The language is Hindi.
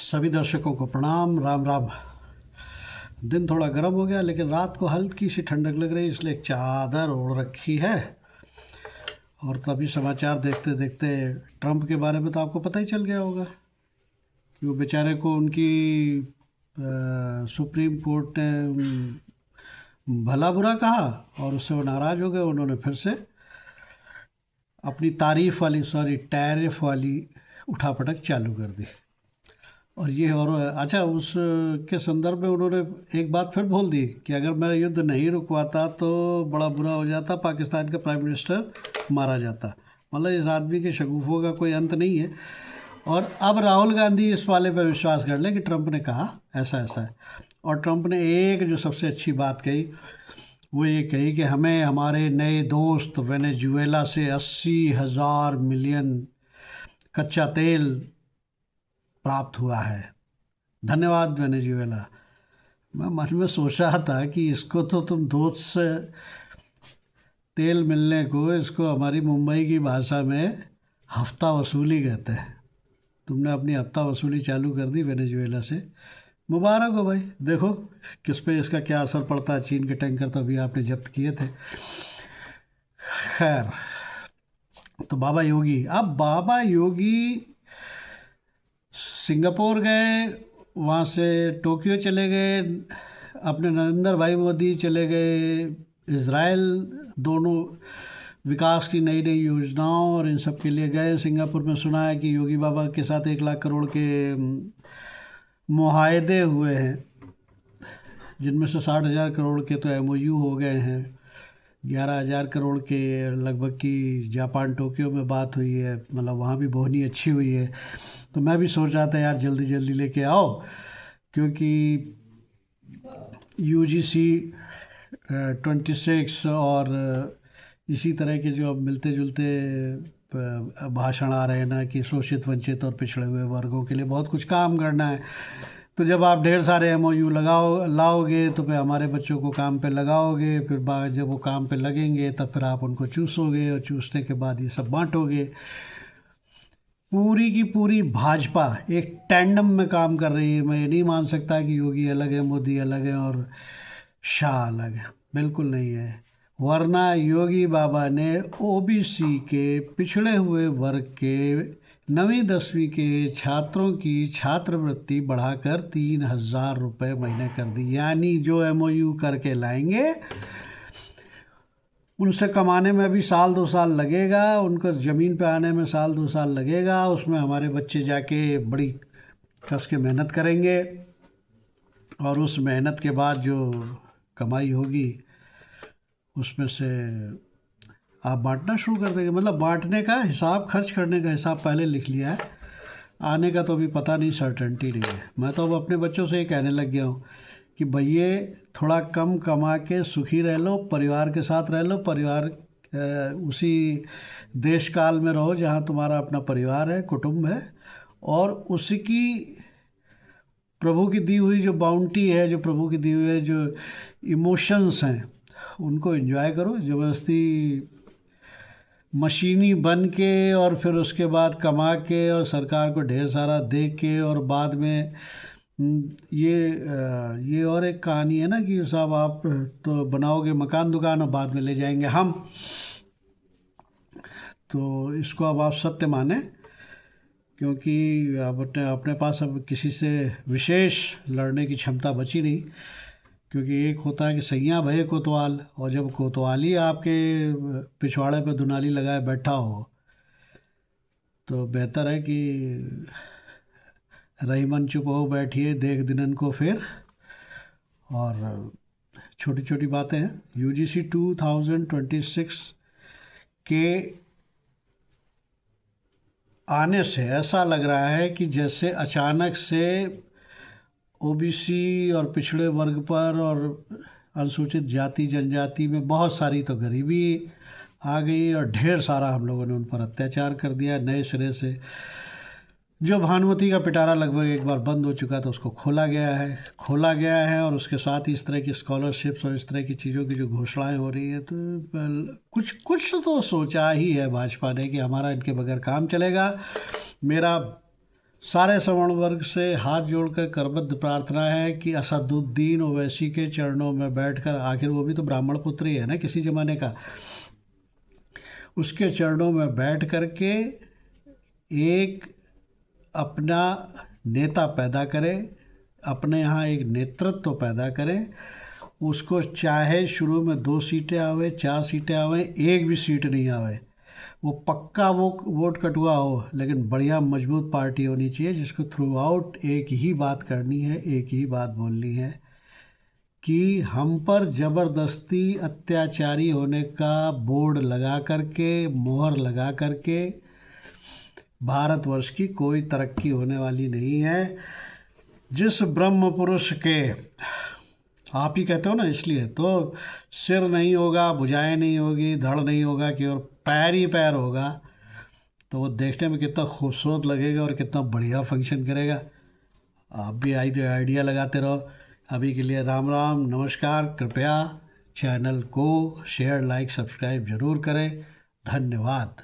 सभी दर्शकों को प्रणाम। राम राम। दिन थोड़ा गर्म हो गया, लेकिन रात को हल्की सी ठंडक लग रही, इसलिए एक चादर ओढ़ रखी है। और तभी समाचार देखते देखते ट्रंप के बारे में तो आपको पता ही चल गया होगा कि वो बेचारे को उनकी सुप्रीम कोर्ट ने भला बुरा कहा और उससे वो नाराज़ हो गए। उन्होंने फिर से अपनी तारीफ़ वाली टैरिफ वाली उठापटक चालू कर दी। और ये और अच्छा, उस के संदर्भ में उन्होंने एक बात फिर बोल दी कि अगर मैं युद्ध नहीं रुकवाता तो बड़ा बुरा हो जाता, पाकिस्तान का प्राइम मिनिस्टर मारा जाता। मतलब इस आदमी के शगुफों का कोई अंत नहीं है। और अब राहुल गांधी इस वाले पर विश्वास कर ले कि ट्रंप ने कहा ऐसा ऐसा है। और ट्रंप ने एक जो सबसे अच्छी बात कही वो ये कही कि हमें हमारे नए दोस्त वेनेजुएला से 80,000 मिलियन कच्चा तेल प्राप्त हुआ है। धन्यवाद वेनेजुएला। मैं मन में सोच रहा था कि इसको तो तुम दोस्त से तेल मिलने को, इसको हमारी मुंबई की भाषा में हफ्ता वसूली कहते हैं। तुमने अपनी हफ्ता वसूली चालू कर दी वेनेजुएला से। मुबारक हो भाई। देखो किस पे इसका क्या असर पड़ता है। चीन के टैंकर तो अभी आपने जब्त किए थे। खैर, तो बाबा योगी, अब बाबा योगी सिंगापुर गए, वहाँ से टोक्यो चले गए, अपने नरेंद्र भाई मोदी चले गए इज़राइल। दोनों विकास की नई नई योजनाओं और इन सब के लिए गए। सिंगापुर में सुना है कि योगी बाबा के साथ 1 लाख करोड़ के मुआहदे हुए हैं, जिनमें से 60,000 करोड़ के तो MOU हो गए हैं। 11,000 करोड़ के लगभग की जापान टोक्यो में बात हुई है। मतलब वहाँ भी बोहनी अच्छी हुई है। तो मैं भी सोच रहा था यार जल्दी जल्दी लेके आओ, क्योंकि UGC 26 और इसी तरह के जो अब मिलते जुलते भाषण आ रहे हैं ना कि शोषित वंचित और पिछड़े हुए वर्गों के लिए बहुत कुछ काम करना है। तो जब आप ढेर सारे MOU लाओगे तो फिर हमारे बच्चों को काम पे लगाओगे, फिर जब वो काम पे लगेंगे तब फिर आप उनको चूसोगे, और चूसने के बाद ये सब बांटोगे। पूरी की पूरी भाजपा एक टैंडम में काम कर रही है। मैं ये नहीं मान सकता कि योगी अलग है, मोदी अलग है और शाह अलग है। बिल्कुल नहीं है। वरना योगी बाबा ने OBC के पिछड़े हुए वर्ग के 9वीं 10वीं के छात्रों की छात्रवृत्ति बढ़ाकर 3,000 रुपये महीने कर दी। यानी जो MOU करके लाएंगे उनसे कमाने में भी 1-2 साल लगेगा, उनको ज़मीन पे आने में 1-2 साल लगेगा। उसमें हमारे बच्चे जाके बड़ी कस के मेहनत करेंगे और उस मेहनत के बाद जो कमाई होगी उसमें से आप बांटना शुरू कर देंगे। मतलब बांटने का हिसाब, खर्च करने का हिसाब पहले लिख लिया है, आने का तो अभी पता नहीं, सर्टेनिटी नहीं है। मैं तो अब अपने बच्चों से ये कहने लग गया हूँ कि भैया थोड़ा कम कमा के सुखी रह लो, परिवार के साथ रह लो, परिवार उसी देश काल में रहो जहाँ तुम्हारा अपना परिवार है, कुटुंब है, और उसकी प्रभु की दी हुई जो बाउंटी है, जो प्रभु की दी हुई है जो इमोशंस हैं, उनको एंजॉय करो। ज़बरदस्ती मशीनी बन के और फिर उसके बाद कमा के और सरकार को ढेर सारा दे के और बाद में ये और एक कहानी है ना कि साहब आप तो बनाओगे मकान दुकान और बाद में ले जाएंगे हम। तो इसको अब आप सत्य माने, क्योंकि अब अपने पास अब किसी से विशेष लड़ने की क्षमता बची नहीं। क्योंकि एक होता है कि सैयाँ भये कोतवाल, और जब कोतवाली आपके पिछवाड़े पे दुनाली लगाए बैठा हो तो बेहतर है कि रहीमन चुप हो बैठिए, देख दिनन को फिर। और छोटी छोटी बातें हैं। UGC 2026 के आने से ऐसा लग रहा है कि जैसे अचानक से OBC और पिछड़े वर्ग पर और अनुसूचित जाति जनजाति में बहुत सारी तो गरीबी आ गई और ढेर सारा हम लोगों ने उन पर अत्याचार कर दिया नए सिरे से। जो भानुमति का पिटारा लगभग एक बार बंद हो चुका था उसको खोला गया है और उसके साथ ही इस तरह की स्कॉलरशिप्स और इस तरह की चीज़ों की जो घोषणाएं हो रही हैं, तो कुछ तो सोचा ही है भाजपा ने कि हमारा इनके बगैर काम चलेगा। मेरा सारे सवर्ण वर्ग से हाथ जोड़कर करबद्ध प्रार्थना है कि असदुद्दीन ओवैसी के चरणों में बैठकर, आखिर वो भी तो ब्राह्मण पुत्र ही है ना किसी ज़माने का, उसके चरणों में बैठ कर के एक अपना नेता पैदा करें, अपने यहाँ एक नेतृत्व पैदा करें। उसको चाहे शुरू में 2 सीटें आवे, 4 सीटें आवे, एक भी सीट नहीं आवे, वो पक्का वो वोट कटुआ हो, लेकिन बढ़िया मजबूत पार्टी होनी चाहिए जिसको थ्रू आउट एक ही बात करनी है, एक ही बात बोलनी है कि हम पर ज़बरदस्ती अत्याचारी होने का बोर्ड लगा करके, मोहर लगा करके भारतवर्ष की कोई तरक्की होने वाली नहीं है। जिस ब्रह्म पुरुष के, आप ही कहते हो ना, इसलिए तो सिर नहीं होगा, भुजाएं नहीं होगी, धड़ नहीं होगा, केवल पैर ही पैर होगा, तो वो देखने में कितना खूबसूरत लगेगा और कितना बढ़िया फंक्शन करेगा। आप भी आइडिया लगाते रहो। अभी के लिए राम राम, नमस्कार। कृपया चैनल को शेयर, लाइक, सब्सक्राइब ज़रूर करें। धन्यवाद।